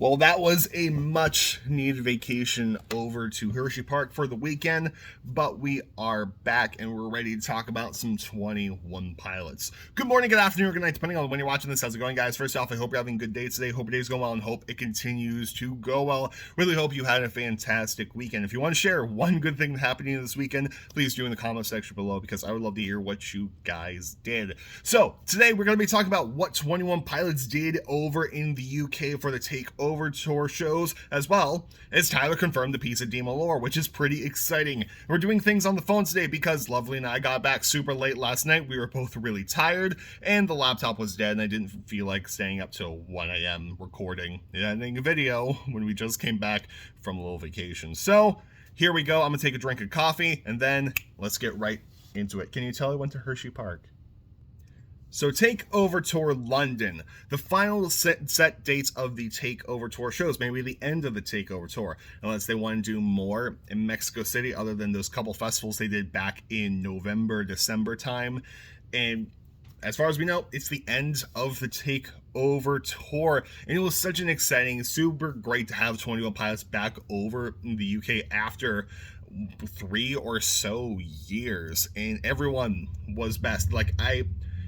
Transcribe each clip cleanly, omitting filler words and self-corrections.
Well, that was a much needed vacation over to Hershey Park for the weekend, but we are back and we're ready to talk about some 21 Pilots. Good morning, good afternoon, or good night, depending on when you're watching this. How's it going, guys? First off, I hope you're having a good day today. Hope your day's going well and hope it continues to go well. Really hope you had a fantastic weekend. If you want to share one good thing happening this weekend, please do in the comment section below because I would love to hear what you guys did. So, today we're going to be talking about what 21 Pilots did over in the UK for the TakeOver tour shows, as well as Tyler confirmed the piece of Demo lore, which is pretty exciting. We're doing things on the phone today because Lovely and I got back super late last night. We were both really tired and the laptop was dead and I didn't feel like staying up till 1 a.m. recording and editing a video when we just came back from a little vacation. So here we go. I'm gonna take a drink of coffee and then let's get right into it. Can you tell I went to Hershey Park? So TakeOver Tour London, the final set dates of the TakeOver Tour shows, maybe the end of the TakeOver Tour, unless they want to do more in Mexico City other than those couple festivals they did back in November, December time. And as far as we know, it's the end of the TakeOver Tour, and it was such an exciting, super great to have 21 Pilots back over in the UK after 3 or so years, and everyone was best.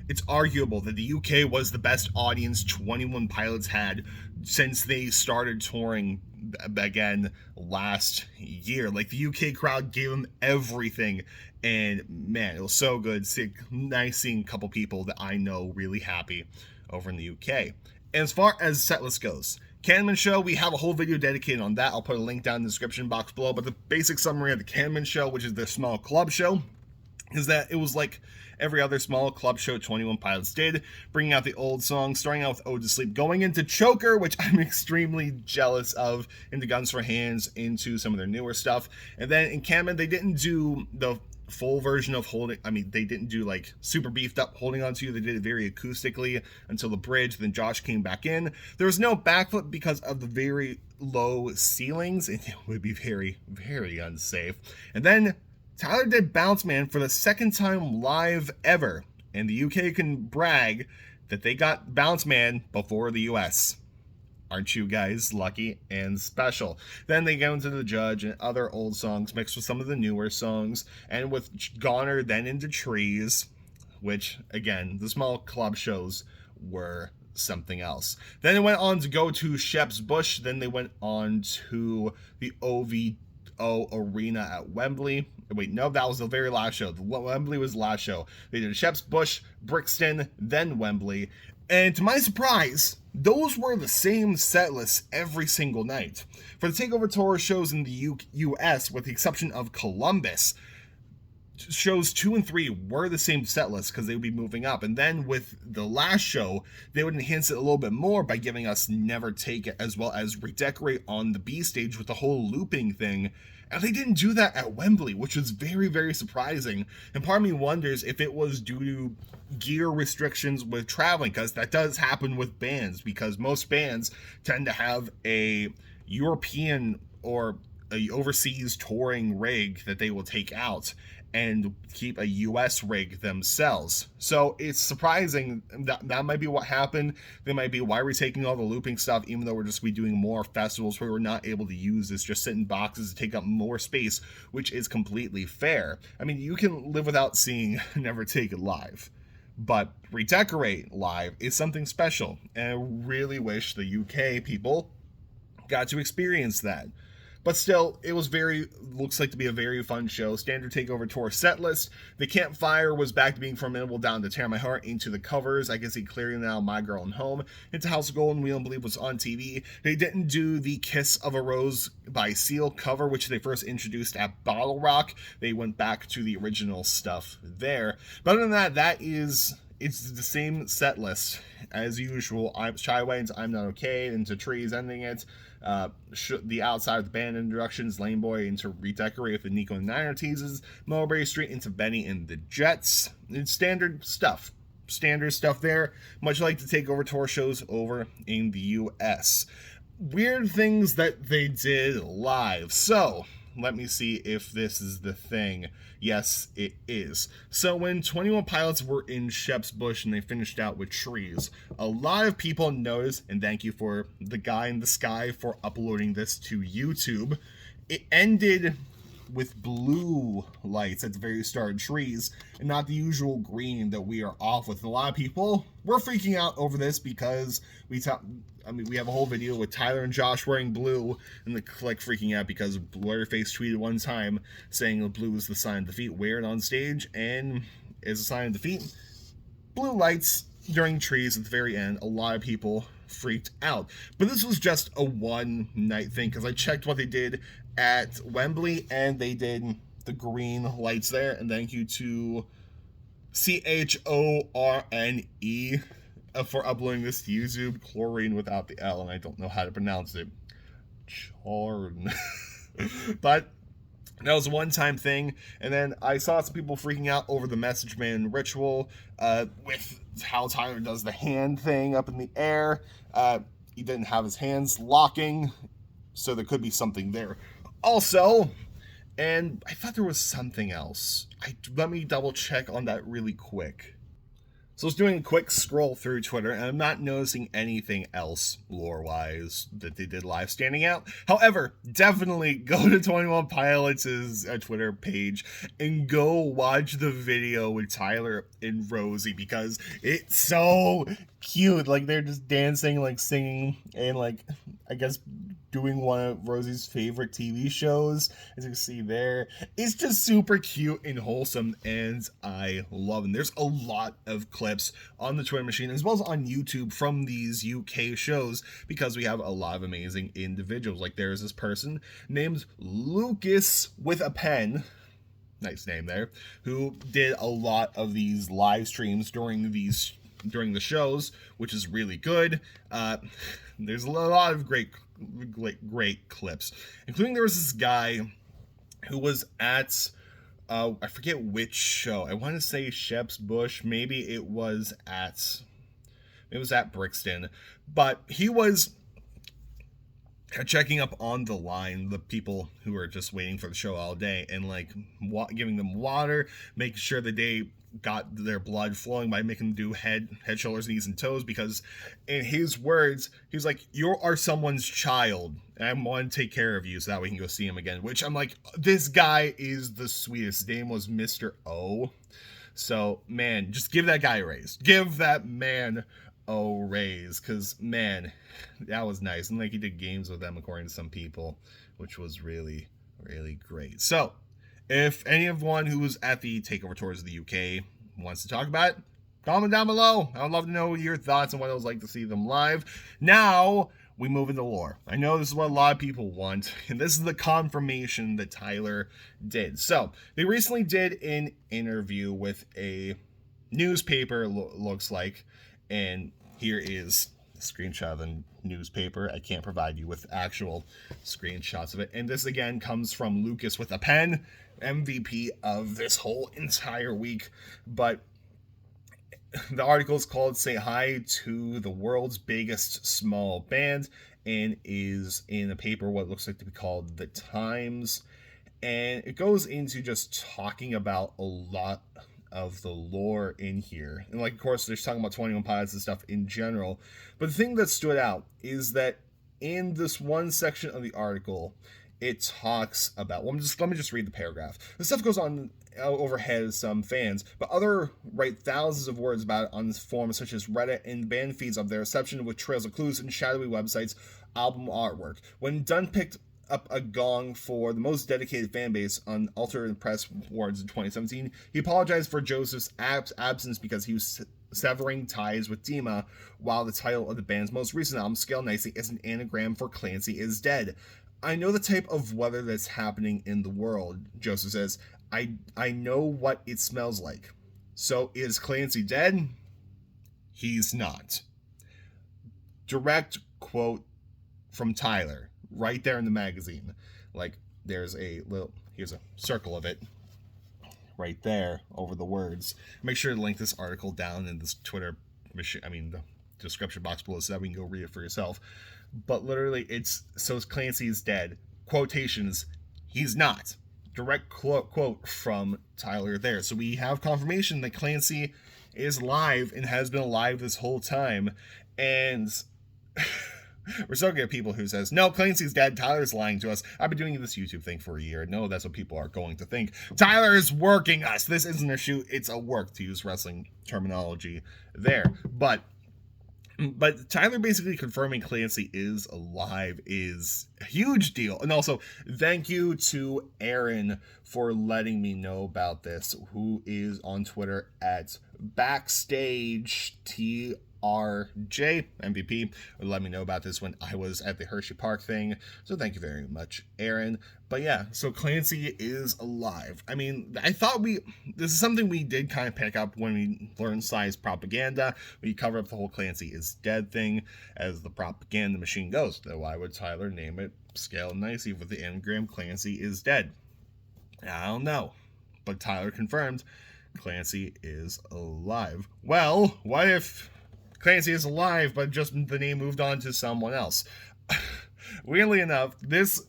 It's arguable that the UK was the best audience 21 Pilots had since they started touring again last year. Like, the UK crowd gave them everything, and man, it was so good. Nice seeing a couple people that I know really happy over in the UK. And as far as setlist goes, Canman Show, we have a whole video dedicated on that. I'll put a link down in the description box below, but the basic summary of the Canman Show, which is the small club show, is that it was like every other small club show 21 Pilots did, bringing out the old songs, starting out with Ode to Sleep, going into Choker, which I'm extremely jealous of, into Guns for Hands, into some of their newer stuff. And then in Cameron, they didn't do the full version of they didn't do like super beefed up Holding On To You. They did it very acoustically until the bridge, then Josh came back in. There was no backflip because of the very low ceilings, and it would be very, very unsafe. And then Tyler did Bounce Man for the second time live ever, and the UK can brag that they got Bounce Man before the US. Aren't you guys lucky and special? Then they go into The Judge and other old songs mixed with some of the newer songs, and with Goner, then into Trees, which, again, the small club shows were something else. Then they went on to go to Shep's Bush, then they went on to the OVO Arena at Wembley. Wait, no, that was the very last show. Wembley was the last show. They did Shep's Bush, Brixton, then Wembley. And to my surprise, those were the same set lists every single night. For the TakeOver Tour shows in the US, with the exception of Columbus, shows 2 and 3 were the same set list because they would be moving up. And then with the last show, they would enhance it a little bit more by giving us Never Take It, as well as Redecorate on the B stage with the whole looping thing. And they didn't do that at Wembley, which was very, very surprising. And part of me wonders if it was due to gear restrictions with traveling, because that does happen with bands, because most bands tend to have a European or a overseas touring rig that they will take out and keep a US rig themselves. So it's surprising that might be what happened. That might be why we're taking all the looping stuff, even though we're just be doing more festivals where we're not able to use this, just sit in boxes to take up more space, which is completely fair. I mean, you can live without seeing Never Take It live, but Redecorate live is something special, and I really wish the UK people got to experience that. But still, it was looks like to be a very fun show. Standard TakeOver Tour set list. The Campfire was back to being formidable, down to Tear My Heart, into the covers. I can see clearly now My Girl and Home. Into House of Gold, and We Don't Believe was on TV. They didn't do the Kiss of a Rose by Seal cover, which they first introduced at Bottle Rock. They went back to the original stuff there. But other than that, it's the same set list as usual. Shy Away into I'm Not Okay, into Trees, ending it. The Outside of the Band introductions, Lame Boy into Redecorate with the Nico and Niner teases, Mulberry Street into Benny and the Jets. It's standard stuff there, much like the TakeOver Tour shows over in the US. Weird things that they did live. So let me see if this is the thing. Yes, it is. So when 21 Pilots were in Shep's Bush and they finished out with trees, a lot of people noticed, and thank you for the guy in the sky for uploading this to YouTube, it ended with blue lights at the very start of trees and not the usual green that we are off with. And a lot of people were freaking out over this because we have a whole video with Tyler and Josh wearing blue and the click freaking out because Blurryface tweeted one time saying the blue is the sign of defeat. Wear it on stage and is a sign of defeat. Blue lights during trees at the very end, a lot of people freaked out. But this was just a one night thing because I checked what they did at Wembley and they did the green lights there. And thank you to CHORNE for uploading this to YouTube. Chlorine without the L, and I don't know how to pronounce it. Chorn. But that was a one-time thing, and then I saw some people freaking out over the Message Man ritual with how Tyler does the hand thing up in the air. He didn't have his hands locking, so there could be something there. Also, and I thought there was something else. Let me double-check on that really quick. So I was doing a quick scroll through Twitter, and I'm not noticing anything else lore-wise that they did live standing out. However, definitely go to 21 Pilots' Twitter page and go watch the video with Tyler and Rosie because it's so cute. Like, they're just dancing, like, singing, and, like, I guess doing one of Rosie's favorite TV shows, as you can see there. It's just super cute and wholesome, and I love them. There's a lot of clips on the Twitter machine, as well as on YouTube from these UK shows, because we have a lot of amazing individuals. Like, there's this person named Lucas with a pen, nice name there, who did a lot of these live streams during the shows, which is really good. There's a lot of great clips, including there was this guy who was at I forget which show. I want to say Shep's Bush. Maybe it was at Brixton, but he was checking up on the line, the people who are just waiting for the show all day, and like giving them water, making sure that they got their blood flowing by making them do head, shoulders, knees, and toes, because in his words, he's like, you are someone's child, and I want to take care of you so that we can go see him again, which I'm like, this guy is the sweetest. His name was Mr. O. So, man, just give that guy a raise. Give that man a raise, because, man, that was nice. And, like, he did games with them, according to some people, which was really, really great. So, if anyone who was at the TakeOver tours of the UK wants to talk about it, comment down below. I would love to know your thoughts on what it was like to see them live. Now, we move into lore. I know this is what a lot of people want, and this is the confirmation that Tyler did. So, they recently did an interview with a newspaper, looks like, and here is the screenshot of the newspaper. I can't provide you with actual screenshots of it. And this, again, comes from Lucas with a pen, MVP of this whole entire week. But the article is called Say Hi to the World's Biggest Small Band, and is in a paper what looks like to be called The Times. And it goes into just talking about a lot of the lore in here. And like, of course, they're talking about 21 Pilots and stuff in general. But the thing that stood out is that in this one section of the article, it talks about, let me just read the paragraph. The stuff goes on overhead some fans, but other write thousands of words about it on forums such as Reddit and band feeds of their reception with trails of clues and shadowy websites, album artwork. When Dunn picked up a gong for the most dedicated fan base on Alter Press Awards in 2017, he apologized for Joseph's absence because he was severing ties with Dima, while the title of the band's most recent album, Scale Nicely, is an anagram for Clancy is dead. I know the type of weather that's happening in the world, Joseph says. I know what it smells like. So is Clancy dead? He's not. Direct quote from Tyler, right there in the magazine. Like, here's a circle of it right there over the words. Make sure to link this article down in this Twitter, the description box below so that we can go read it for yourself. But literally, so Clancy is dead. Quotations, he's not. Direct quote from Tyler there. So we have confirmation that Clancy is alive and has been alive this whole time. And we're still gonna get people who says, no, Clancy's dead, Tyler's lying to us. I've been doing this YouTube thing for a year. No, that's what people are going to think. Tyler is working us. This isn't a shoot, it's a work, to use wrestling terminology there. But Tyler basically confirming Clancy is alive is a huge deal. And also, thank you to Aaron for letting me know about this, who is on Twitter at BackstageTRJ MVP. Let me know about this when I was at the Hershey Park thing. So thank you very much, Aaron. But yeah, so Clancy is alive. I mean, I thought this is something we did kind of pick up when we learned Sly's propaganda. We covered up the whole Clancy is dead thing as the propaganda machine goes. Though why would Tyler name it Scale Nicey with the anagram Clancy is dead? I don't know. But Tyler confirmed Clancy is alive. Well, what if Clancy is alive, but just the name moved on to someone else? Weirdly enough, this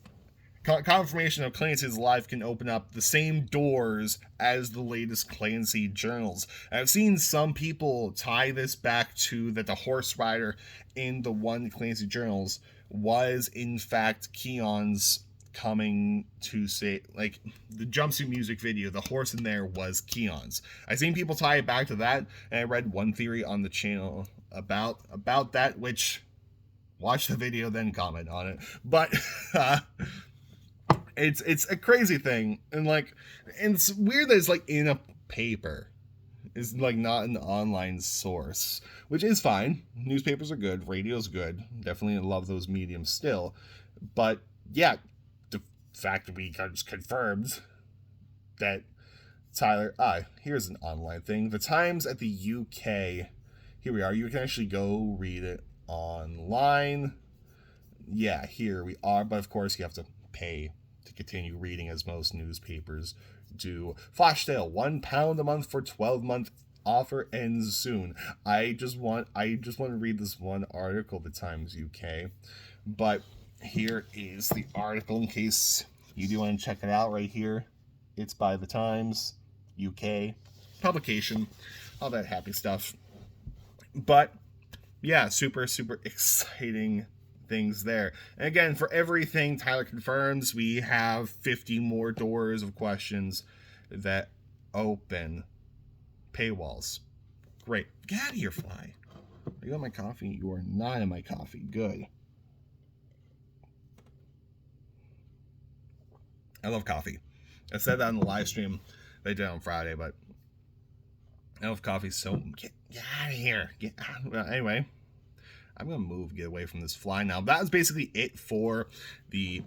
confirmation of Clancy's life can open up the same doors as the latest Clancy journals. I've seen some people tie this back to that the horse rider in the one Clancy journals was in fact Keon's coming to say, like, the jumpsuit music video, the horse in there was Keon's. I've seen people tie it back to that, and I read one theory on the channel about that, which watch the video then comment on it. But it's a crazy thing, and it's weird that it's like in a paper. It's like not an online source, which is fine. Newspapers are good, radio's good. Definitely love those mediums still. But yeah, the fact that we just confirmed that Tyler, here's an online thing. The Times at the UK. Here we are. You can actually go read it online. Yeah, here we are. But of course, you have to pay to continue reading, as most newspapers do. Flash sale, £1 a month for 12-month offer ends soon. I just want to read this one article, the Times UK. But here is the article in case you do want to check it out right here. It's by the Times UK publication, all that happy stuff. But yeah, super exciting things there. And again, for everything Tyler confirms, we have 50 more doors of questions that open. Paywalls. Great. Get out of here, fly. Are you on my coffee? You are not in my coffee. Good. I love coffee. I said that on the live stream they did on Friday, but I love coffee so... Get out of here. Get out. Well, anyway, I'm going to get away from this fly now. That was basically it for the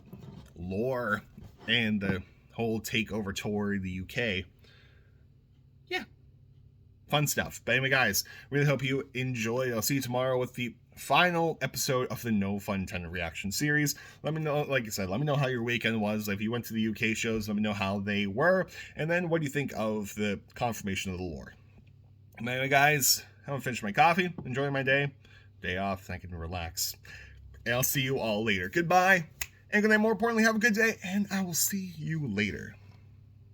lore and the whole takeover tour in the UK. Yeah. Fun stuff. But anyway, guys, really hope you enjoyed. I'll see you tomorrow with the final episode of the No Fun 10 reaction series. Let me know, like I said, let me know how your weekend was. If you went to the UK shows, let me know how they were. And then what do you think of the confirmation of the lore? Anyway, guys, I'm going to finish my coffee, enjoy my day off, I can relax. And I'll see you all later. Goodbye, and good night. More importantly, have a good day, and I will see you later.